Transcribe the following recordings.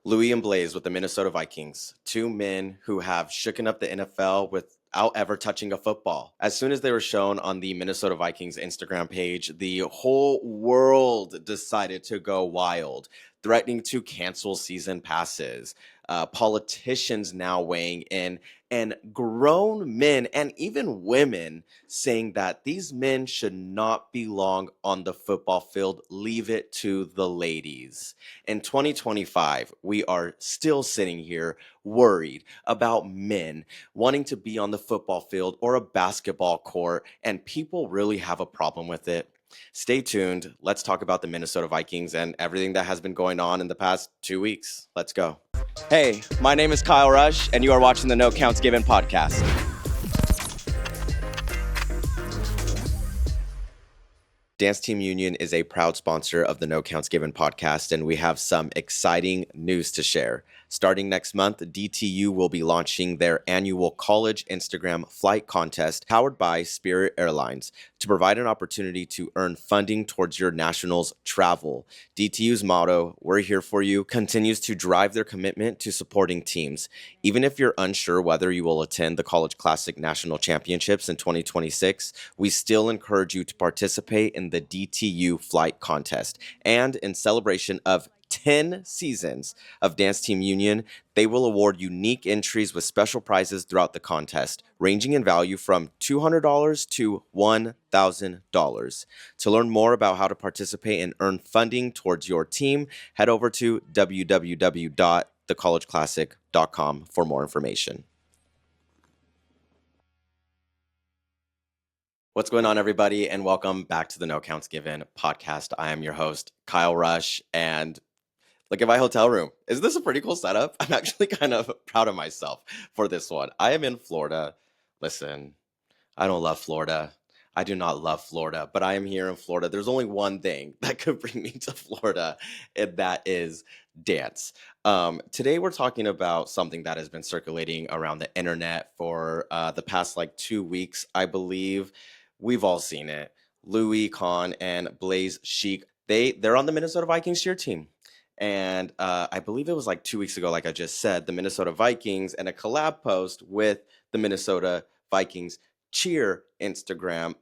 Louie and Blaize with the Minnesota Vikings, two men who have shooken up the NFL without ever touching a football. As soon as they were shown on the Minnesota Vikings Instagram page, the whole world decided to go wild, threatening to cancel season passes. Politicians now weighing in, and grown men and even women saying that these men should not belong on the football field. Leave it to the ladies. In 2025, we are still sitting here worried about men wanting to be on the football field or a basketball court, and people really have a problem with it. Stay tuned. Let's talk about the Minnesota Vikings and everything that has been going on in the past 2 weeks. Let's go. Hey, my name is Kyle Rush, and you are watching the No Counts Given podcast. Dance Team Union is a proud sponsor of the No Counts Given podcast, and we have some exciting news to share. Starting next month, DTU will be launching their annual college Instagram flight contest powered by Spirit Airlines to provide an opportunity to earn funding towards your nationals travel. DTU's motto, "We're here for you," continues to drive their commitment to supporting teams. Even if you're unsure whether you will attend the College Classic National Championships in 2026, we still encourage you to participate in the DTU flight contest. And in celebration of 10 seasons of Dance Team Union, they will award unique entries with special prizes throughout the contest, ranging in value from $200 to $1,000. To learn more about how to participate and earn funding towards your team, head over to www.thecollegeclassic.com for more information. What's going on, everybody, and welcome back to the No Counts Given podcast. I am your host, Kyle Rush, and look at my hotel room. Is this a pretty cool setup? I'm actually kind of proud of myself for this one. I am in Florida. Listen, I don't love Florida. I do not love Florida, but I am here in Florida. There's only one thing that could bring me to Florida, and that is dance. Today, we're talking about something that has been circulating around the internet for the past 2 weeks, I believe. We've all seen it. Louie, Conn, and Blaize Sheik, they're on the Minnesota Vikings cheer team. And I believe it was 2 weeks ago, like I just said, the Minnesota Vikings and a collab post with the Minnesota Vikings cheer Instagram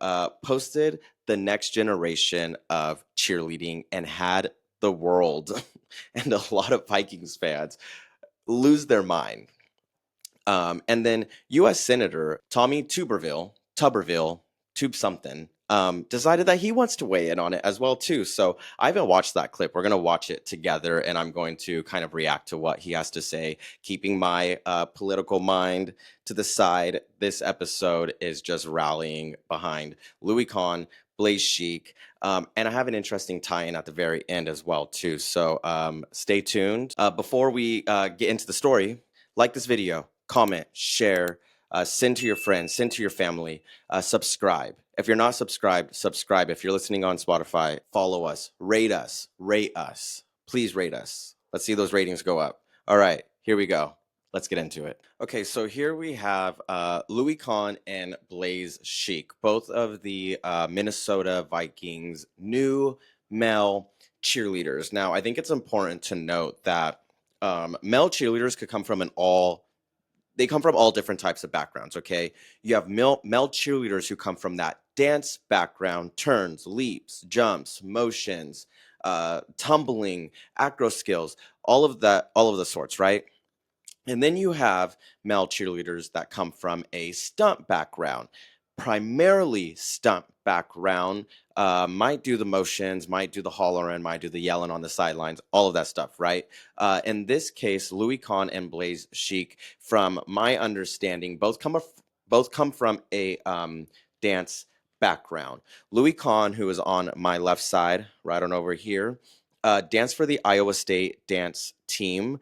posted the next generation of cheerleading and had the world and a lot of Vikings fans lose their mind. And then U.S. Senator Tommy Tuberville, Tube something, decided that he wants to weigh in on it as well too. So I haven't watched that clip. We're going to watch it together, and I'm going to kind of react to what he has to say, keeping my political mind to the side. This episode is just rallying behind Louie, Conn, Blaize, Sheik, and I have an interesting tie-in at the very end as well too. So stay tuned. Before we get into the story, like this video, comment, share, send to your friends, send to your family, subscribe. If you're not subscribed, subscribe. If you're listening on Spotify, follow us, rate us. Please rate us. Let's see those ratings go up. All right, here we go. Let's get into it. Okay, so here we have Louie, Conn, and Blaize Sheik, both of the Minnesota Vikings new male cheerleaders. Now, I think it's important to note that male cheerleaders could come from all different types of backgrounds, okay? You have male cheerleaders who come from that dance background, turns, leaps, jumps, motions, tumbling, acro skills, all of the sorts, right? And then you have male cheerleaders that come from a stunt background, primarily stunt background, might do the motions, might do the hollering, might do the yelling on the sidelines, all of that stuff, right? In this case, Louie, Conn, and Blaize Sheik, from my understanding, both come from a dance background. Louie, Conn, who is on my left side, right on over here, danced for the Iowa State dance team.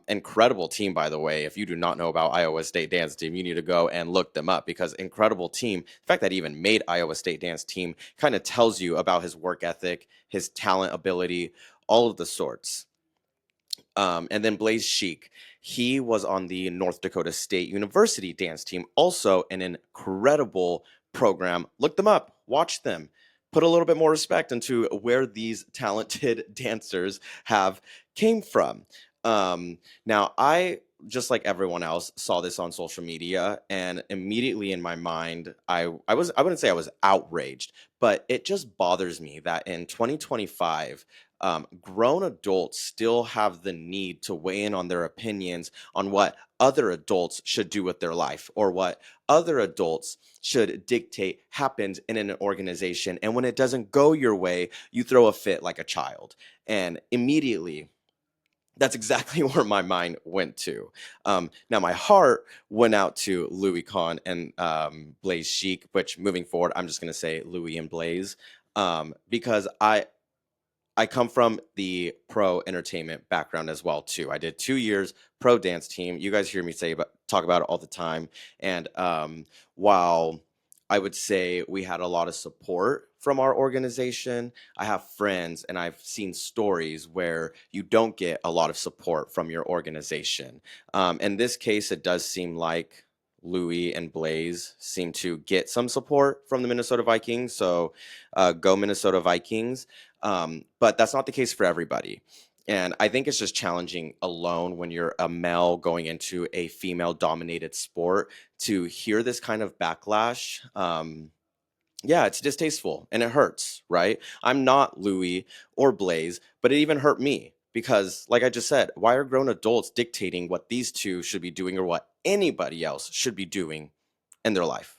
Incredible team, by the way. If you do not know about Iowa State dance team, you need to go and look them up, because incredible team. The fact that he even made Iowa State dance team kind of tells you about his work ethic, his talent, ability, all of the sorts. And then Blaize Sheik, he was on the North Dakota State University dance team, also an incredible program. Look them up, watch them, put a little bit more respect into where these talented dancers have came from. Now I, just like everyone else, saw this on social media, and immediately in my mind, I wouldn't say I was outraged, but it just bothers me that in 2025, grown adults still have the need to weigh in on their opinions on what other adults should do with their life, or what other adults should dictate happens in an organization. And when it doesn't go your way, you throw a fit like a child. And immediately, that's exactly where my mind went to. Now, my heart went out to Louie, Conn, and Blaize Sheik, which moving forward, I'm just going to say Louie and Blaize, because I come from the pro entertainment background as well too. I did 2 years pro dance team. You guys hear me talk about it all the time. And while I would say we had a lot of support from our organization, I have friends and I've seen stories where you don't get a lot of support from your organization. In this case, it does seem like Louie and Blaize seem to get some support from the Minnesota Vikings. So go Minnesota Vikings. But that's not the case for everybody. And I think it's just challenging alone when you're a male going into a female dominated sport to hear this kind of backlash. Yeah, it's distasteful and it hurts, right? I'm not Louie or Blaize, but it even hurt me because, like I just said, why are grown adults dictating what these two should be doing or what anybody else should be doing in their life?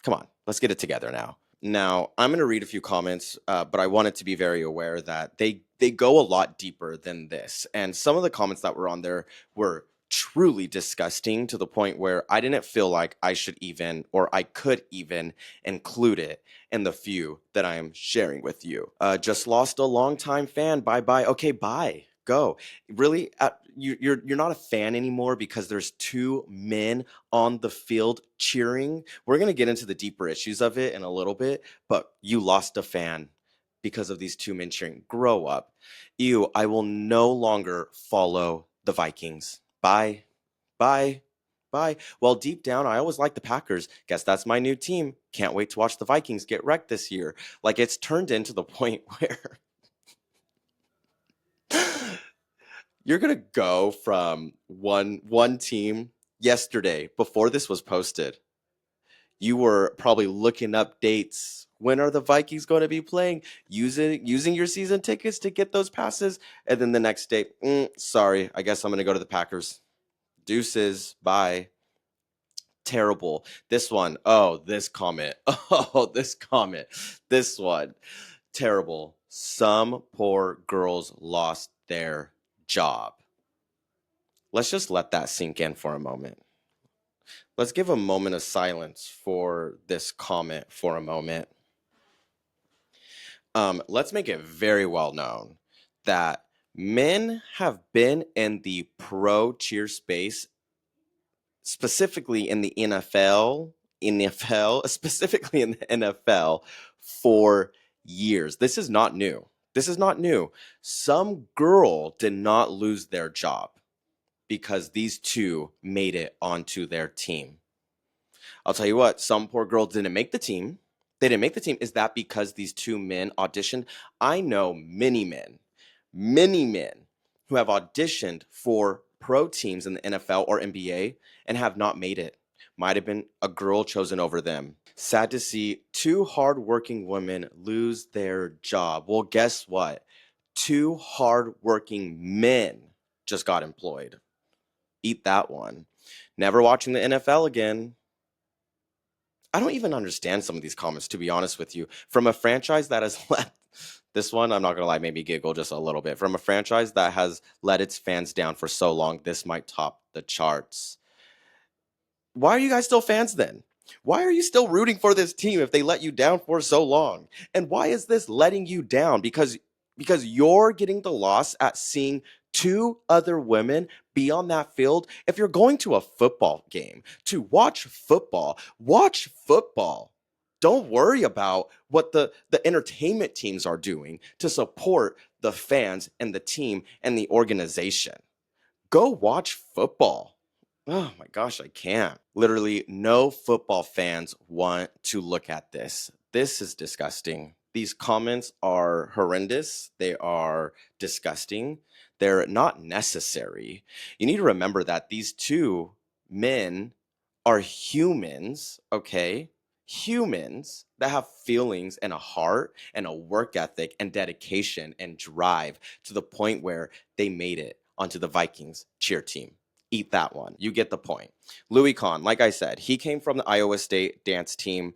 Come on, let's get it together now. Now, I'm going to read a few comments, but I wanted to be very aware that they go a lot deeper than this. And some of the comments that were on there were truly disgusting to the point where I didn't feel like I should even, or I could even include it in the few that I am sharing with you. Just lost a longtime fan. Bye bye. Okay, bye. Go. Really? You're not a fan anymore because there's two men on the field cheering. We're going to get into the deeper issues of it in a little bit, but you lost a fan because of these two men cheering. Grow up. Ew, I will no longer follow the Vikings. Bye. Bye. Bye. Well, deep down, I always liked the Packers. Guess that's my new team. Can't wait to watch the Vikings get wrecked this year. Like, it's turned into the point where you're gonna go from one team yesterday before this was posted. You were probably looking up dates. When are the Vikings going to be playing? Using your season tickets to get those passes, and then the next day, sorry, I guess I'm gonna go to the Packers. Deuces, bye. Terrible. This one, oh, this comment, oh, this comment, this one, terrible. Some poor girls lost their job. Let's just let that sink in for a moment. Let's give a moment of silence for this comment for a moment. Let's make it very well known that men have been in the pro cheer space, specifically in the specifically in the NFL for years. This is not new. This is not new. Some girl did not lose their job because these two made it onto their team. I'll tell you what, some poor girl didn't make the team. They didn't make the team. Is that because these two men auditioned? I know many men who have auditioned for pro teams in the NFL or NBA and have not made it. Might have been a girl chosen over them. Sad to see two hardworking women lose their job. Well, guess what? Two hardworking men just got employed. Eat that one. Never watching the NFL again. I don't even understand some of these comments, to be honest with you. From a franchise that has let this one, I'm not gonna lie, made me giggle just a little bit. From a franchise that has let its fans down for so long, this might top the charts. Why are you guys still fans then? Why are you still rooting for this team if they let you down for so long? And why is this letting you down? Because you're getting the loss at seeing two other women be on that field. If you're going to a football game to watch football, watch football. Don't worry about what the entertainment teams are doing to support the fans and the team and the organization. Go watch football. Oh my gosh, I can't. Literally, no football fans want to look at this. This is disgusting. These comments are horrendous. They are disgusting. They're not necessary. You need to remember that these two men are humans, okay? Humans that have feelings and a heart and a work ethic and dedication and drive to the point where they made it onto the Vikings cheer team. Eat that one. You get the point. Louie Conn, like I said, he came from the Iowa State dance team.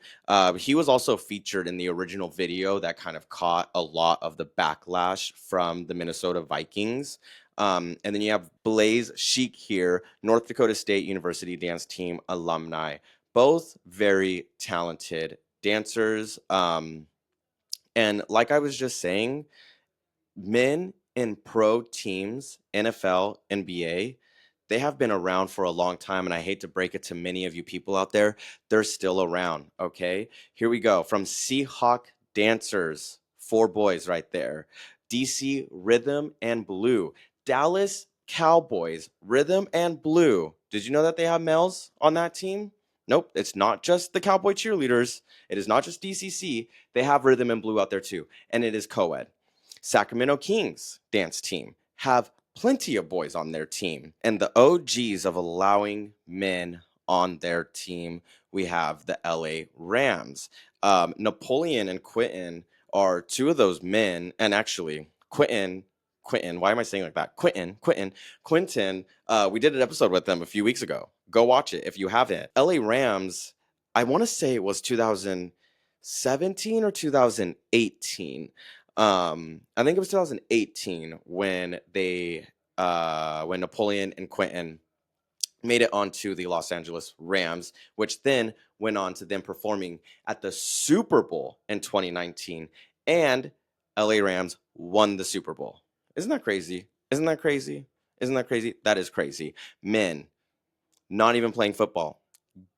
He was also featured in the original video that kind of caught a lot of the backlash from the Minnesota Vikings. And then you have Blaize, Sheik here, North Dakota State University dance team alumni. Both very talented dancers. And like I was just saying, men in pro teams, NFL, NBA, they have been around for a long time. And I hate to break it to many of you people out there, they're still around. Okay. Here we go. From Seahawk Dancers, 4 boys right there. DC Rhythm and Blue. Dallas Cowboys, Rhythm and Blue. Did you know that they have males on that team? Nope. It's not just the Cowboy Cheerleaders. It is not just DCC. They have Rhythm and Blue out there too. And it is co-ed. Sacramento Kings dance team have plenty of boys on their team. And the OGs of allowing men on their team, we have the LA Rams. Napoleon and Quentin are 2 of those men. And actually, Quentin, why am I saying like that? Quentin, we did an episode with them a few weeks ago. Go watch it if you haven't. LA Rams, I want to say it was 2017 or 2018. I think it was 2018 when when Napoleon and Quentin made it onto the Los Angeles Rams, which then went on to them performing at the Super Bowl in 2019, and LA Rams won the Super Bowl. Isn't that crazy? Isn't that crazy? Isn't that crazy? That is crazy. Men, not even playing football,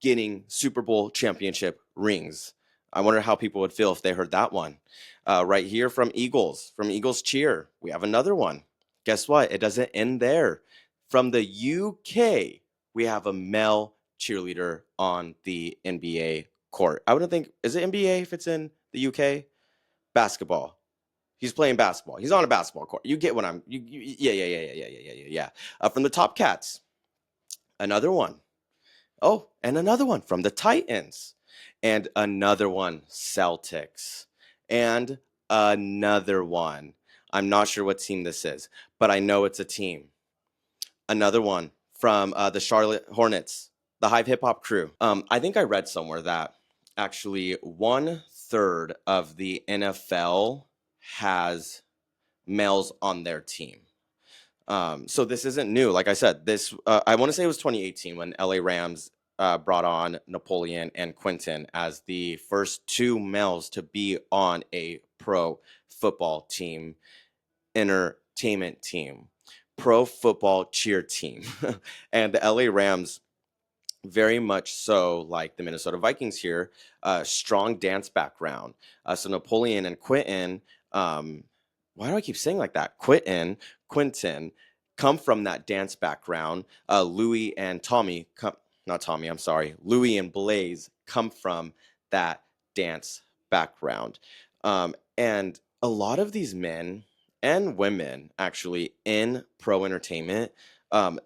getting Super Bowl championship rings. I wonder how people would feel if they heard that one. Right here from Eagles Cheer, we have another one. Guess what? It doesn't end there. From the UK, we have a male cheerleader on the NBA court. I wouldn't think, is it NBA if it's in the UK? Basketball. He's playing basketball. He's on a basketball court. You get what yeah. From the Top Cats, another one. Oh, and another one from the Titans. And another one, Celtics. And another one. I'm not sure what team this is, but I know it's a team. Another one from the Charlotte Hornets, the Hive Hip Hop Crew. I think I read somewhere that actually 1/3 of the NFL has males on their team. So this isn't new. Like I said, this I want to say it was 2018 when LA Rams brought on Napoleon and Quentin as the first 2 males to be on a pro football team, entertainment team, pro football cheer team. And the LA Rams, very much so like the Minnesota Vikings here, strong dance background. So Napoleon and Quentin, why do I keep saying like that? Quentin come from that dance background. Louie and Tommy, not Tommy, I'm sorry. Louie and Blaize come from that dance background. And a lot of these men and women actually in pro entertainment,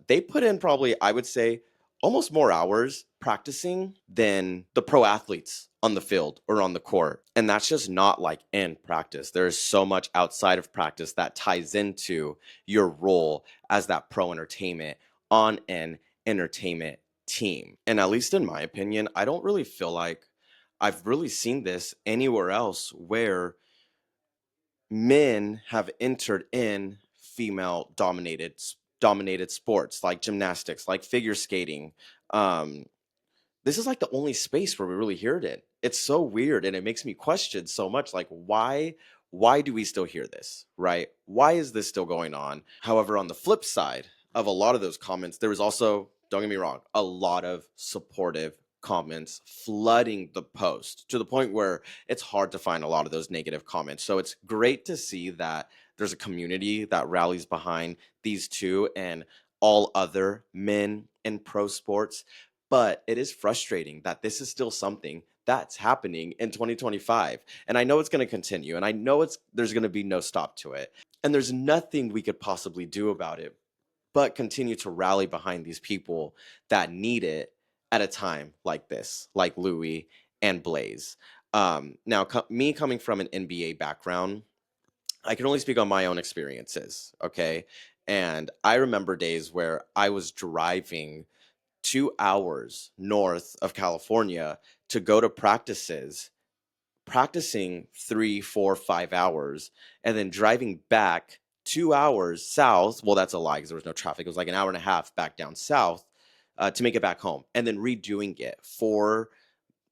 they put in probably, I would say, almost more hours practicing than the pro athletes on the field or on the court. And that's just not like in practice. There's so much outside of practice that ties into your role as that pro entertainment on an entertainment team. And at least in my opinion, I don't really feel like I've really seen this anywhere else where men have entered in female dominated sports like gymnastics, like figure skating. This is like the only space where we really hear it in. It's so weird and it makes me question so much like why do we still hear this, right? Why is this still going on? However, on the flip side of a lot of those comments, there was also, don't get me wrong, a lot of supportive comments flooding the post to the point where it's hard to find a lot of those negative comments. So it's great to see that there's a community that rallies behind these two and all other men in pro sports. But it is frustrating that this is still something that's happening in 2025. And I know it's going to continue, and I know there's going to be no stop to it. And there's nothing we could possibly do about it but continue to rally behind these people that need it at a time like this, like Louie and Blaize. Now, me coming from an NBA background, I can only speak on my own experiences, okay? And I remember days where I was driving 2 hours north of California to go to practices, practicing 3, 4, 5 hours, and then driving back 2 hours south. Well, that's a lie because there was no traffic. It was like an hour and a half back down south to make it back home, and then redoing it for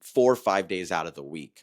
4 or 5 days out of the week,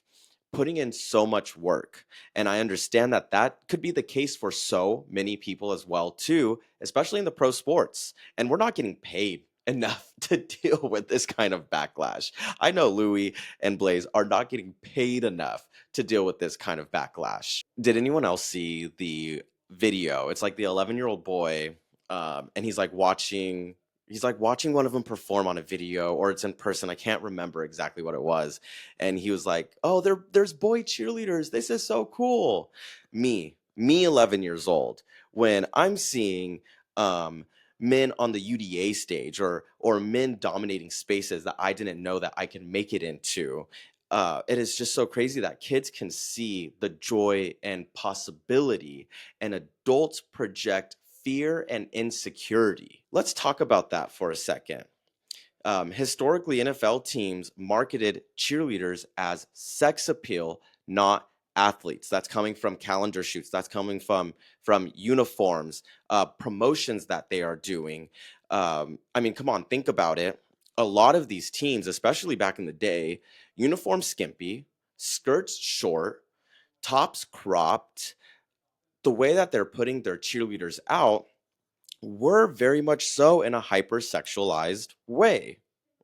putting in so much work. And I understand that that could be the case for so many people as well too, especially in the pro sports. And we're not getting paid enough to deal with this kind of backlash. I know Louie and Blaize are not getting paid enough to deal with this kind of backlash. Did anyone else see the video? It's like the 11-year-old boy, and he's like watching one of them perform on a video, or it's in person. I can't remember exactly what it was. And he was like, "Oh, there's boy cheerleaders. This is so cool." Me, 11 years old, when I'm seeing men on the UDA stage, or men dominating spaces that I didn't know that I could make it into. It is just so crazy that kids can see the joy and possibility, and adults project fear and insecurity. Let's talk about that for a second. Historically, NFL teams marketed cheerleaders as sex appeal, not athletes. That's coming from calendar shoots. That's coming from uniforms, promotions that they are doing. I mean, come on, think about it. A lot of these teams, especially back in the day, uniforms skimpy, skirts short, tops cropped. The way that they're putting their cheerleaders out were very much so in a hypersexualized way.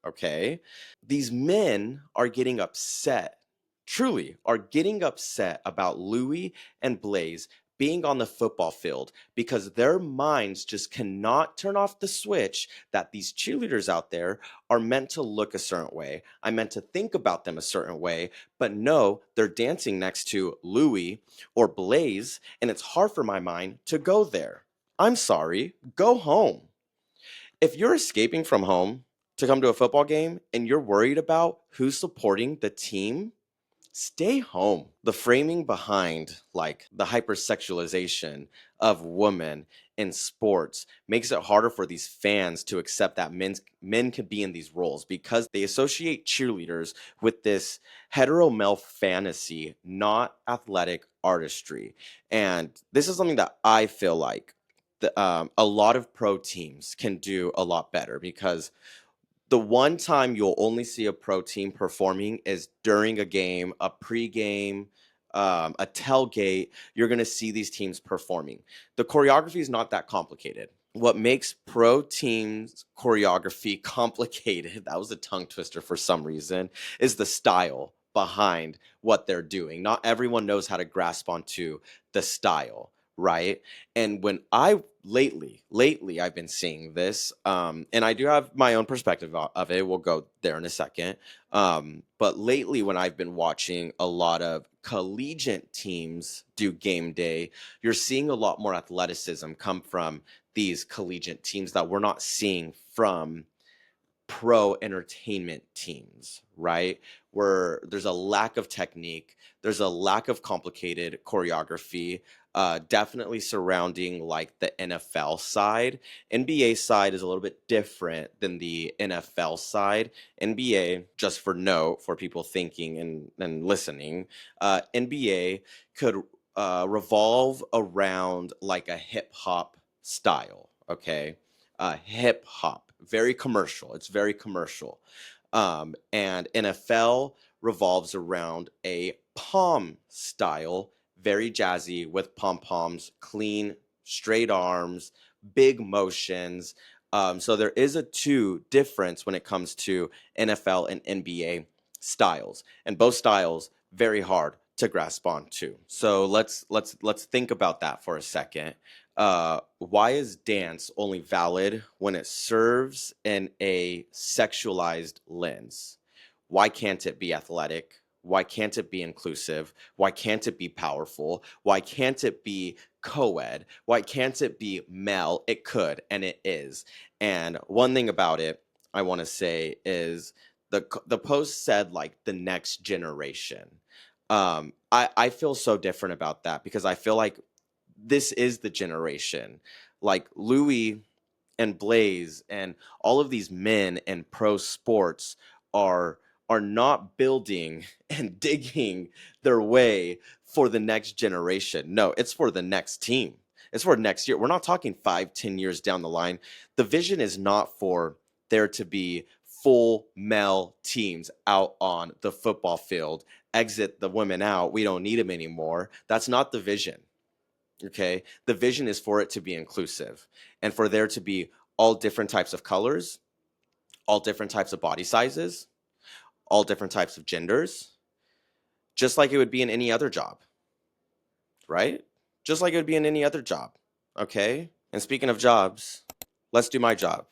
Okay. These men are getting upset, truly are getting upset about Louie and Blaize being on the football field because their minds just cannot turn off the switch that these cheerleaders out there are meant to look a certain way. I'm meant to think about them a certain way, but no, they're dancing next to Louie or Blaize, and it's hard for my mind to go there. I'm sorry, go home. If you're escaping from home to come to a football game and you're worried about who's supporting the team, stay home. The framing behind like the hypersexualization of women in sports makes it harder for these fans to accept that men can be in these roles because they associate cheerleaders with this hetero male fantasy, not athletic artistry. And this is something that I feel like a lot of pro teams can do a lot better, because the one time you'll only see a pro team performing is during a game, a pregame, a tailgate. You're going to see these teams performing. The choreography is not that complicated. What makes pro teams choreography complicated, that was a tongue twister for some reason, is the style behind what they're doing. Not everyone knows how to grasp onto the style, right? And when I lately I've been seeing this, and I do have my own perspective of it. We'll go there in a second. But lately, when I've been watching a lot of collegiate teams do game day, you're seeing a lot more athleticism come from these collegiate teams that we're not seeing from pro entertainment teams, right? Where there's a lack of technique, there's a lack of complicated choreography, definitely surrounding like the NFL side. NBA side is a little bit different than the NFL side. NBA, just for note, for people thinking and listening, NBA could revolve around like a hip hop style, okay? Hip hop, very commercial. It's very commercial. And NFL revolves around a pom style, very jazzy with pom poms, clean, straight arms, big motions. So there is a two difference when it comes to NFL and NBA styles, and both styles very hard to grasp onto. So let's think about that for a second. Why is dance only valid when it serves in a sexualized lens? Why can't it be athletic? Why can't it be inclusive? Why can't it be powerful? Why can't it be co-ed? Why can't it be male? It could, and it is. And one thing about it I want to say is the post said like the next generation. I feel so different about that because I feel like this is the generation. Like Louie and Blaize and all of these men in pro sports are are not building and digging their way for the next generation. No, it's for the next team. It's for next year. We're not talking 5, 10 years down the line. The vision is not for there to be full male teams out on the football field. Exit the women out. We don't need them anymore. That's not the vision. Okay. The vision is for it to be inclusive and for there to be all different types of colors, all different types of body sizes, all different types of genders, just like it would be in any other job, right? Just like it would be in any other job. Okay. And speaking of jobs, let's do my job.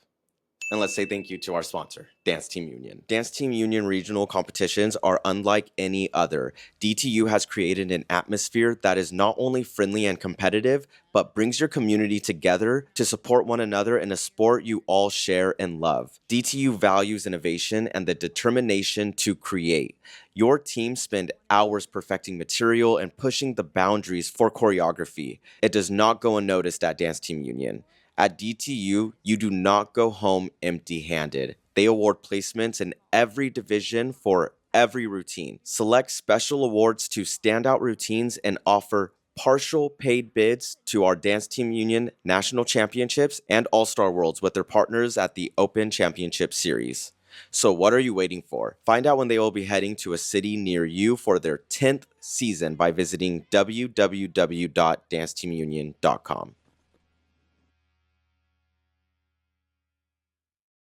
And let's say thank you to our sponsor, Dance Team Union. Dance Team Union regional competitions are unlike any other. DTU has created an atmosphere that is not only friendly and competitive, but brings your community together to support one another in a sport you all share and love. DTU values innovation and the determination to create. Your team spend hours perfecting material and pushing the boundaries for choreography. It does not go unnoticed at Dance Team Union. At DTU, you do not go home empty-handed. They award placements in every division for every routine, select special awards to standout routines, and offer partial paid bids to our Dance Team Union National Championships and All-Star Worlds with their partners at the Open Championship Series. So what are you waiting for? Find out when they will be heading to a city near you for their 10th season by visiting www.danceteamunion.com.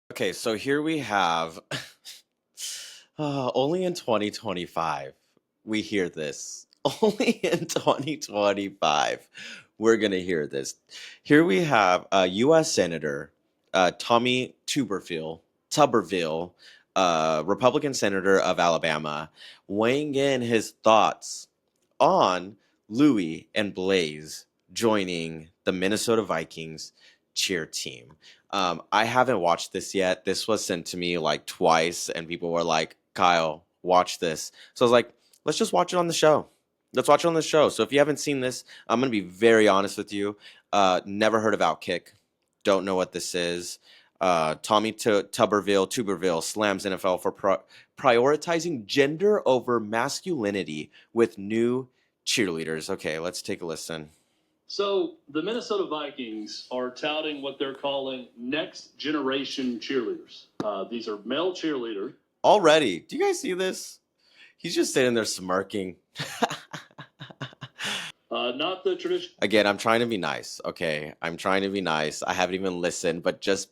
Okay, so here we have only in 2025 we hear this. Only in 2025 we're going to hear this. Here we have U.S. Senator Tommy Tuberville, Republican Senator of Alabama, weighing in his thoughts on Louie and Blaize joining the Minnesota Vikings cheer team. I haven't watched this yet. This was sent to me like twice, and people were like, Kyle, watch this. So I was like, let's just watch it on the show. Let's watch it on the show. So if you haven't seen this, I'm going to be very honest with you. Never heard of Outkick. Don't know what this is. Tommy Tuberville slams NFL for prioritizing gender over masculinity with new cheerleaders. Okay, let's take a listen. So the Minnesota Vikings are touting what they're calling next generation cheerleaders. These are male cheerleaders. Already, do you guys see this? He's just sitting there smirking. Not the traditional. Again, I'm trying to be nice. Okay, I'm trying to be nice. I haven't even listened, but just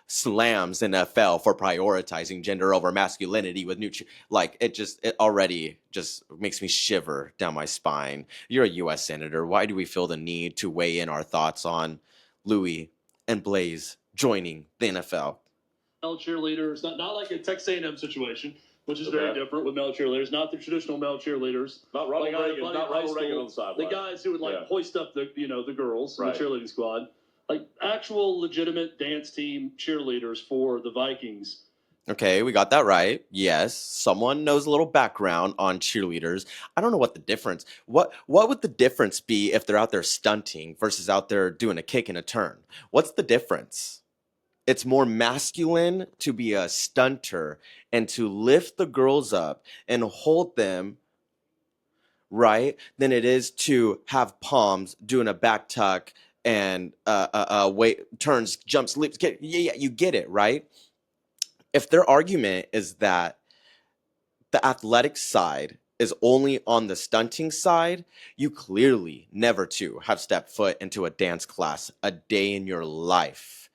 slams NFL for prioritizing gender over masculinity with new it already just makes me shiver down my spine. You're a U.S. senator. Why do we feel the need to weigh in our thoughts on Louie and Blaize joining the NFL? Male cheerleaders, not like a Texas A&M situation, which is very different with male cheerleaders. Not the traditional male cheerleaders. Not Ronald Reagan. Not Ronald Reagan on the sideline. The guys who would hoist up the girls, right, the cheerleading squad. Like actual legitimate dance team cheerleaders for the Vikings. Okay, we got that right. Yes, someone knows a little background on cheerleaders. I don't know what the difference. What would the difference be if they're out there stunting versus out there doing a kick and a turn? What's the difference? It's more masculine to be a stunter and to lift the girls up and hold them, right, than it is to have palms doing a back tuck and weight turns, jumps, leaps. Yeah, you get it, right? If their argument is that the athletic side is only on the stunting side, you clearly never to have stepped foot into a dance class a day in your life.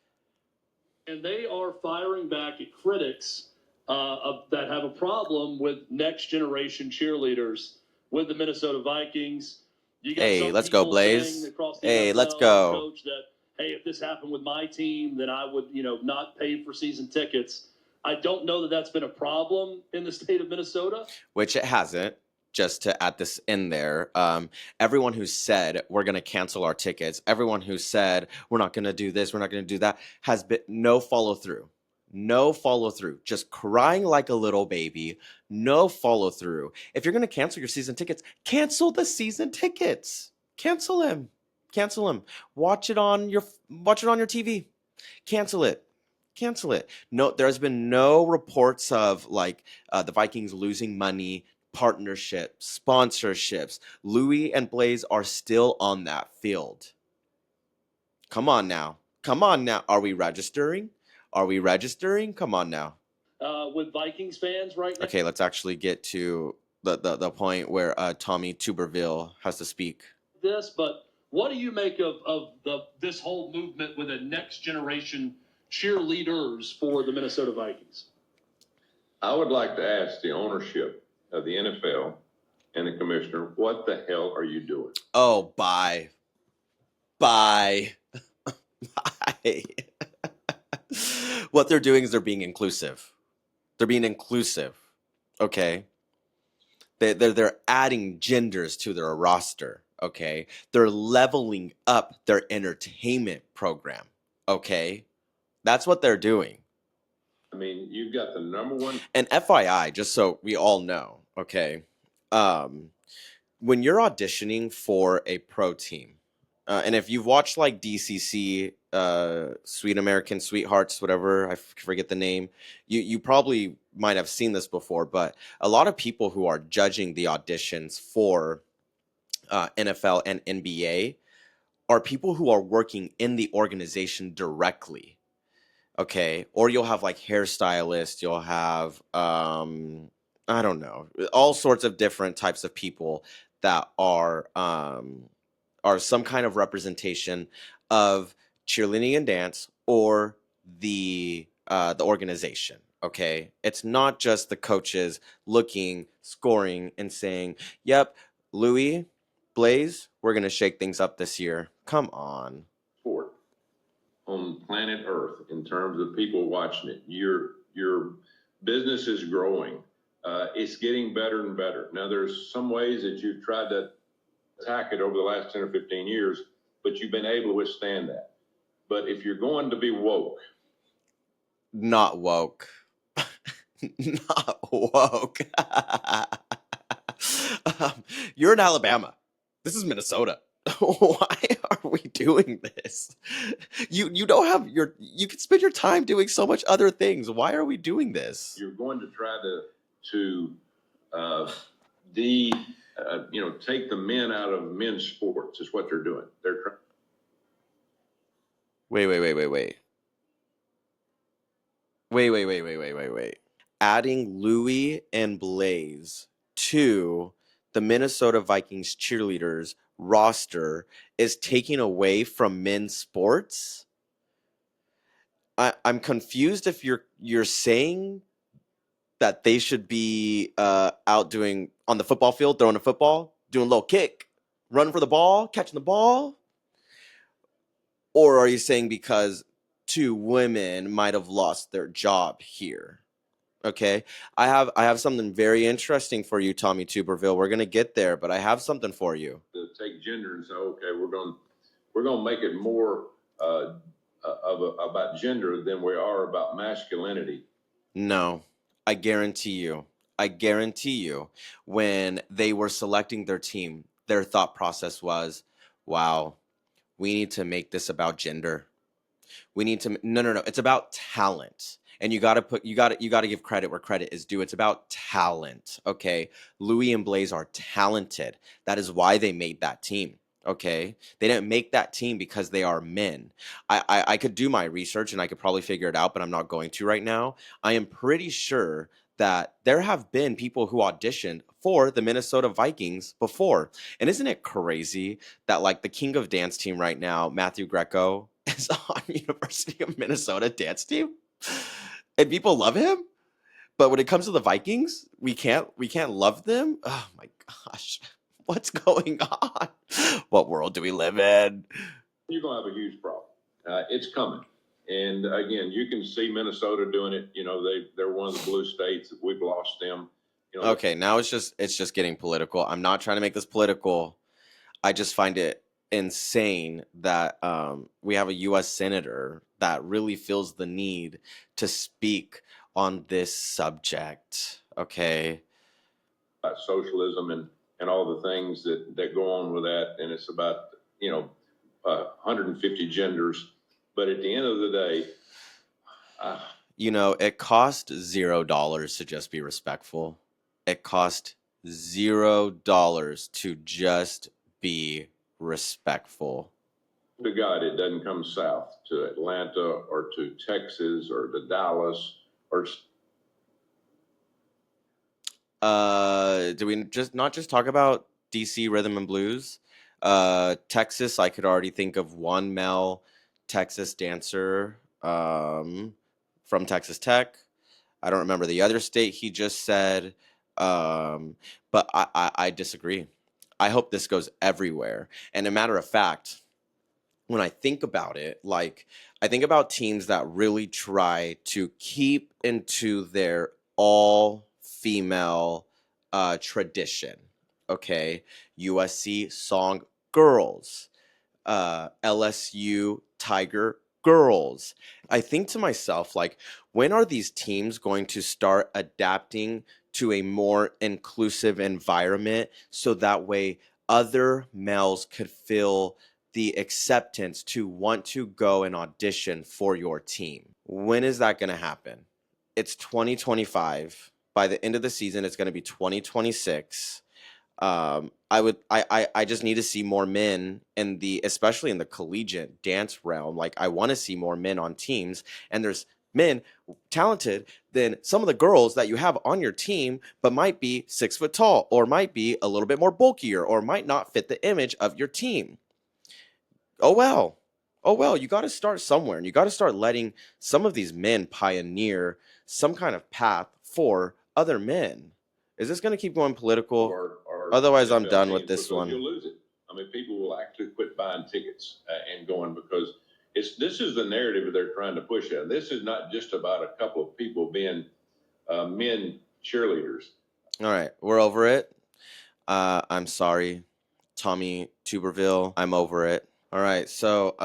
And they are firing back at critics that have a problem with next generation cheerleaders with the Minnesota Vikings. Hey, let's go, Blaize. Hey, let's go. Coach that, hey, if this happened with my team, then I would, not pay for season tickets. I don't know that that's been a problem in the state of Minnesota. Which it hasn't. Just to add this in there, everyone who said we're going to cancel our tickets, everyone who said we're not going to do this, we're not going to do that, has been no follow through. No follow through. Just crying like a little baby. No follow through. If you're going to cancel your season tickets, cancel the season tickets. Cancel them. Cancel them. Watch it on your TV. Cancel it. Cancel it. No, there's been no reports of like the Vikings losing money, partnerships, sponsorships. Louie and Blaize are still on that field. Come on now. Come on now. Are we registering? Are we registering? Come on now. With Vikings fans right now. Okay, let's actually get to the point where Tommy Tuberville has to speak. But what do you make of this whole movement with a next generation cheerleaders for the Minnesota Vikings? I would like to ask the ownership of the NFL and the commissioner, what the hell are you doing? Oh, bye. Bye. Bye. What they're doing is they're being inclusive. They're being inclusive. Okay? They're adding genders to their roster. Okay? They're leveling up their entertainment program. Okay? That's what they're doing. I mean, you've got the number one. And FYI, just so we all know, okay, when you're auditioning for a pro team, and if you've watched like DCC, Sweet American Sweethearts, whatever, I forget the name, you probably might have seen this before, but a lot of people who are judging the auditions for NFL and NBA are people who are working in the organization directly. Okay, or you'll have like hairstylists, you'll have I don't know, all sorts of different types of people that are some kind of representation of cheerleading and dance or the organization. Okay, it's not just the coaches looking, scoring, and saying, "Yep, Louie, Blaize, we're gonna shake things up this year." Come on. Sport on planet Earth in terms of people watching it. Your business is growing. It's getting better and better. Now, there's some ways that you've tried to attack it over the last 10 or 15 years, but you've been able to withstand that. But if you're going to be woke. Not woke. Not woke. You're in Alabama. This is Minnesota. Why are we doing this? You don't have you can spend your time doing so much other things. Why are we doing this? You're going to try to take the men out of men's sports is what they're doing. They're Wait. Adding Louie and Blaize to the Minnesota Vikings cheerleaders roster is taking away from men's sports? I'm confused if you're saying that they should be out doing on the football field, throwing a football, doing a little kick, running for the ball, catching the ball, or are you saying because two women might have lost their job here? Okay, I have something very interesting for you, Tommy Tuberville. We're gonna get there, but I have something for you. To take gender and say, okay, we're gonna make it more about gender than we are about masculinity. No, I guarantee you, when they were selecting their team, their thought process was, wow, we need to make this about gender. We need to, no. It's about talent. And you got to give credit where credit is due. It's about talent. Okay. Louie and Blaize are talented. That is why they made that team. Okay. They didn't make that team because they are men. I could do my research and I could probably figure it out, but I'm not going to right now. I am pretty sure that there have been people who auditioned for the Minnesota Vikings before. And isn't it crazy that like the king of dance team right now, Matthew Greco, is on University of Minnesota dance team? And people love him? But when it comes to the Vikings, we can't love them? Oh my gosh. What's going on? What world do we live in? You're going to have a huge problem. It's coming. And again, you can see Minnesota doing it. You know, they're one of the blue states. We've lost them. You know, Okay, now it's just getting political. I'm not trying to make this political. I just find it insane that we have a U.S. senator that really feels the need to speak on this subject. Okay. about socialism and all the things that go on with that. And it's about, 150 genders. But at the end of the day, it cost $0 to just be respectful. It cost $0 to just be respectful. to God, it doesn't come south to Atlanta or to Texas or to Dallas or. Do we not just talk about DC rhythm and blues? Texas, I could already think of one male Texas dancer from Texas Tech. I don't remember the other state he just said, but I disagree. I hope this goes everywhere. And a matter of fact, when I think about it, like I think about teams that really try to keep into their all female tradition. Okay, USC Song Girls, LSU Tiger Girls. I think to myself, like, when are these teams going to start adapting to a more inclusive environment so that way other males could feel the acceptance to want to go and audition for your team? When is that going to happen? It's 2025. By the end of the season, it's going to be 2026. I just need to see more men especially in the collegiate dance realm. Like, I want to see more men on teams, and there's men talented than some of the girls that you have on your team, but might be 6 foot tall, or might be a little bit more bulkier, or might not fit the image of your team. Oh well, you got to start somewhere, and you got to start letting some of these men pioneer some kind of path for other men. Is this going to keep going political? Otherwise, I'm done with this one. You'll lose it. I mean, people will actually quit buying tickets and going because this is the narrative they're trying to push out. This is not just about a couple of people being men cheerleaders. All right, we're over it. I'm sorry, Tommy Tuberville. I'm over it. All right, so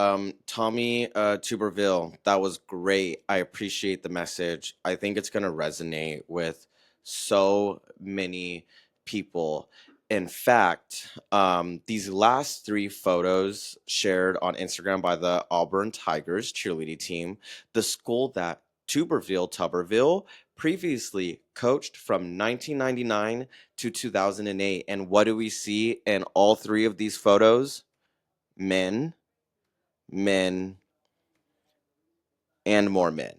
Tommy Tuberville, that was great. I appreciate the message. I think it's going to resonate with so many people. In fact, these last 3 photos shared on Instagram by the Auburn Tigers cheerleading team, the school that Tuberville previously coached from 1999 to 2008. And what do we see in all 3 of these photos? Men, men, and more men.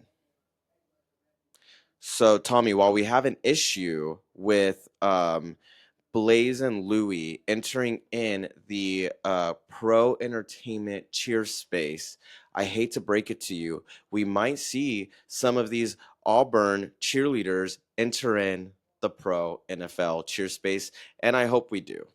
So, Tommy, while we have an issue with Blaize and Louie entering in the pro entertainment cheer space, I hate to break it to you, we might see some of these Auburn cheerleaders enter in the pro NFL cheer space, and I hope we do.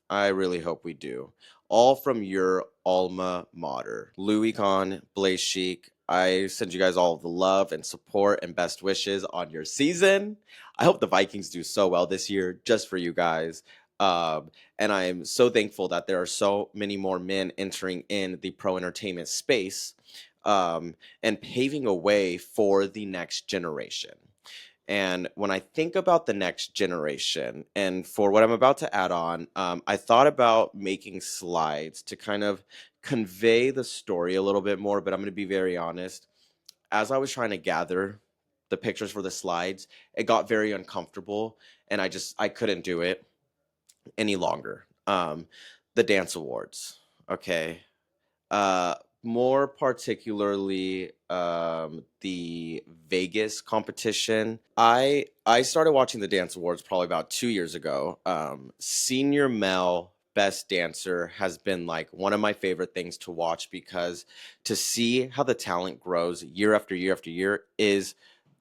I really hope we do. All from your alma mater. Louie, Conn, Blaize, Sheik, I send you guys all the love and support and best wishes on your season. I hope the Vikings do so well this year, just for you guys. And I am so thankful that there are so many more men entering in the pro entertainment space and paving a way for the next generation. And when I think about the next generation, and for what I'm about to add on, I thought about making slides to kind of convey the story a little bit more, but I'm going to be very honest. As I was trying to gather the pictures for the slides, it got very uncomfortable, and I couldn't do it any longer. The dance awards, okay. More particularly the Vegas competition. I started watching the dance awards probably about 2 years ago. Senior male best dancer has been like one of my favorite things to watch, because to see how the talent grows year after year after year is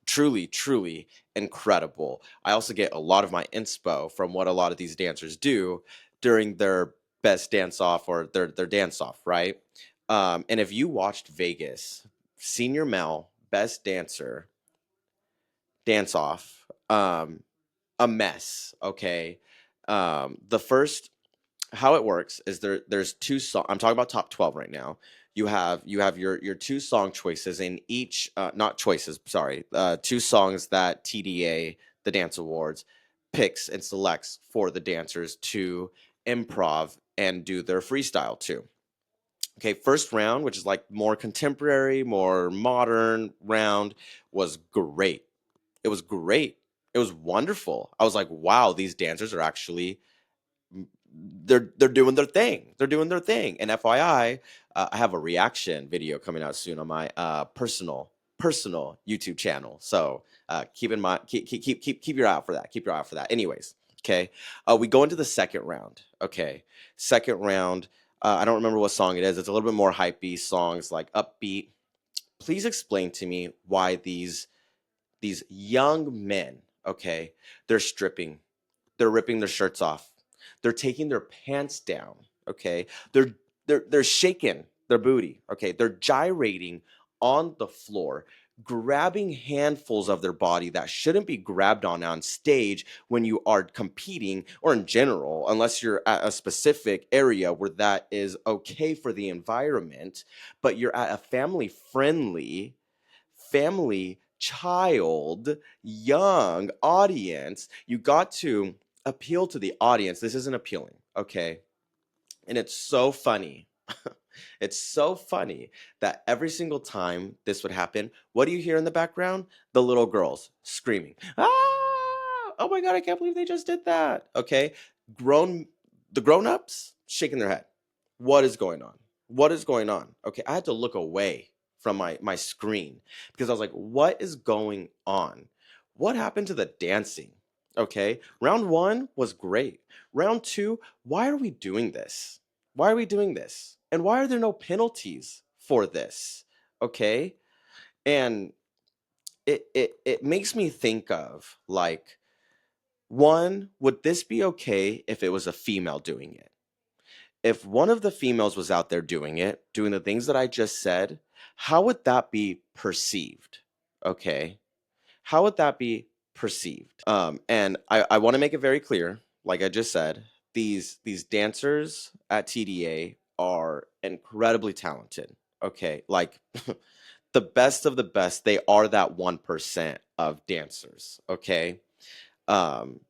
truly, truly incredible. I also get a lot of my inspo from what a lot of these dancers do during their best dance off or their dance off, right? And if you watched Vegas senior male, best dancer, dance off, a mess. Okay. The first, how it works is there's two songs. I'm talking about top 12 right now. You have your two song choices in each, not choices, sorry, two songs that TDA, the Dance Awards, picks and selects for the dancers to improv and do their freestyle to. Okay, first round, which is like more contemporary, more modern round, was great. It was great. It was wonderful. I was like, wow, these dancers are actually, they're doing their thing. They're doing their thing. And FYI, I have a reaction video coming out soon on my personal YouTube channel. So keep in mind, keep your eye out for that. Keep your eye out for that. Anyways, okay, we go into the second round. Okay, second round. I don't remember what song it is. It's a little bit more hypey songs, like upbeat. Please explain to me why these young men, okay, they're stripping, they're ripping their shirts off, they're taking their pants down, okay, they're shaking their booty, okay, they're gyrating on the floor, grabbing handfuls of their body that shouldn't be grabbed on stage when you are competing, or in general, unless you're at a specific area where that is okay for the environment, but you're at a family, child, young audience. You got to appeal to the audience. This isn't appealing, okay? And it's so funny. It's so funny that every single time this would happen, what do you hear in the background? The little girls screaming, ah, oh my God, I can't believe they just did that. Okay, the grown-ups shaking their head. What is going on? What is going on? Okay, I had to look away from my screen because I was like, what is going on? What happened to the dancing? Okay, round one was great. Round two, why are we doing this? Why are we doing this? And why are there no penalties for this? Okay, and it makes me think of, like, one, would this be okay if it was a female doing it? If one of the females was out there doing it, doing the things that I just said, how would that be perceived? Okay. How would that be perceived? And I want to make it very clear, like I just said, these dancers at TDA are incredibly talented. Okay. Like the best of the best, they are that 1% of dancers. Okay. Um,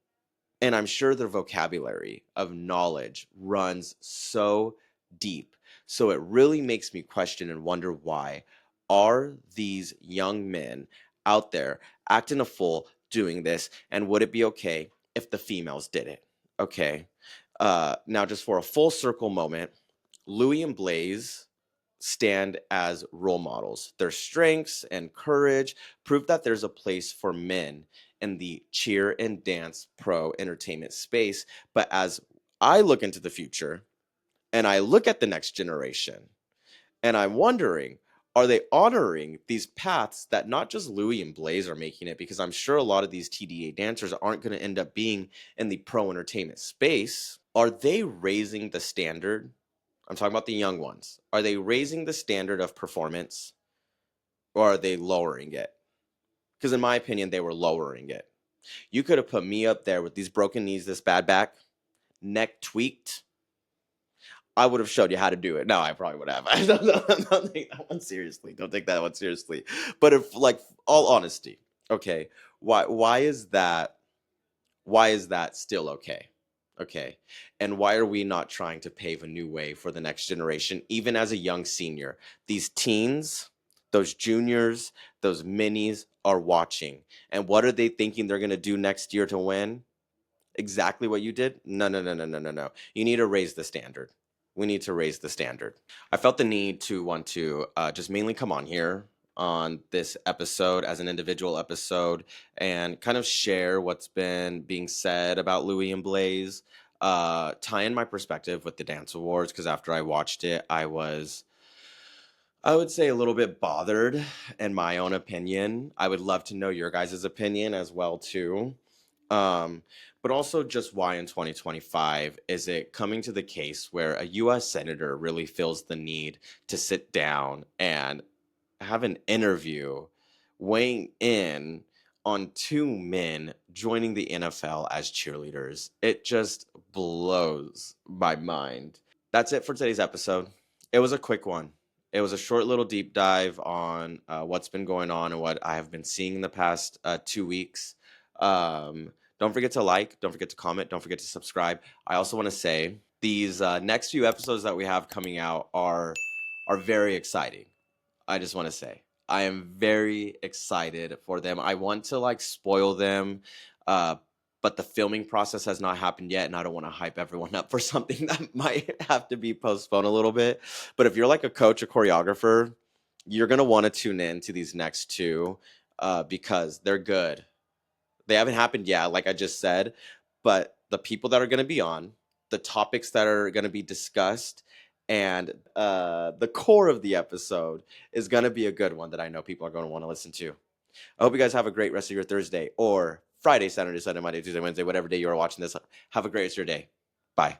and I'm sure their vocabulary of knowledge runs so deep. So it really makes me question and wonder, why are these young men out there acting a fool doing this? And would it be okay if the females did it? Okay. Now, just for a full circle moment, Louie and Blaize stand as role models. Their strengths and courage prove that there's a place for men in the cheer and dance pro entertainment space. But as I look into the future and I look at the next generation, and I'm wondering, are they honoring these paths that not just Louie and Blaize are making it? Because I'm sure a lot of these TDA dancers aren't going to end up being in the pro entertainment space. Are they raising the standard? I'm talking about the young ones. Are they raising the standard of performance, or are they lowering it? Because in my opinion, they were lowering it. You could have put me up there with these broken knees, this bad back, neck tweaked. I would have showed you how to do it. No, I probably would have. I don't take that one seriously. Don't take that one seriously. But if, like, all honesty, okay, why is that? Why is that still okay? Okay. And why are we not trying to pave a new way for the next generation, even as a young senior? These teens, those juniors, those minis are watching. And what are they thinking they're going to do next year to win? Exactly what you did? No, no, no, no, no, no, no. You need to raise the standard. We need to raise the standard. I felt the need to want to just mainly come on here on this episode as an individual episode and kind of share what's been being said about Louie and Blaize, tie in my perspective with the Dance Awards, because after I watched it, I would say, a little bit bothered in my own opinion. I would love to know your guys' opinion as well too. But also just why in 2025 is it coming to the case where a U.S. senator really feels the need to sit down and have an interview weighing in on two men joining the NFL as cheerleaders. It just blows my mind. That's it for today's episode. It was a quick one. It was a short little deep dive on what's been going on and what I have been seeing in the past 2 weeks. Don't forget to like, don't forget to comment, don't forget to subscribe. I also want to say these next few episodes that we have coming out are very exciting. I just want to say I am very excited for them. I want to like spoil them, uh, but the filming process has not happened yet, and I don't want to hype everyone up for something that might have to be postponed a little bit. But if you're like a coach or choreographer, you're gonna want to tune in to these next two because they're good. They haven't happened yet, like I just said, but the people that are going to be on, the topics that are going to be discussed, and the core of the episode is going to be a good one that I know people are going to want to listen to. I hope you guys have a great rest of your Thursday or Friday, Saturday, Sunday, Monday, Tuesday, Wednesday, whatever day you are watching this. Have a great rest of your day. Bye.